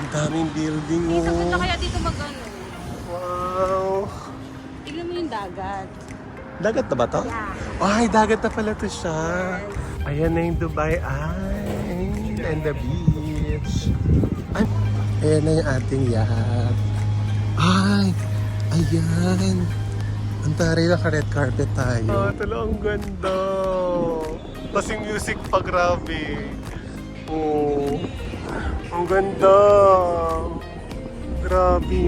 Ang daming building Isa oh. punta kaya dito mag-ano. Wow. Tignan mo yung dagat. Dagat na ba to? Yeah. Ay, dagat na pala to siya. Ayan na yung Dubai Island and the beach. Ay, ayan na yung ating yacht. Ay, ayan. Ang taray na ka-red carpet tayo. Oh, talo, ang ganda. Tapos yung music pa, grabe. Oh, ang ganda. Grabe.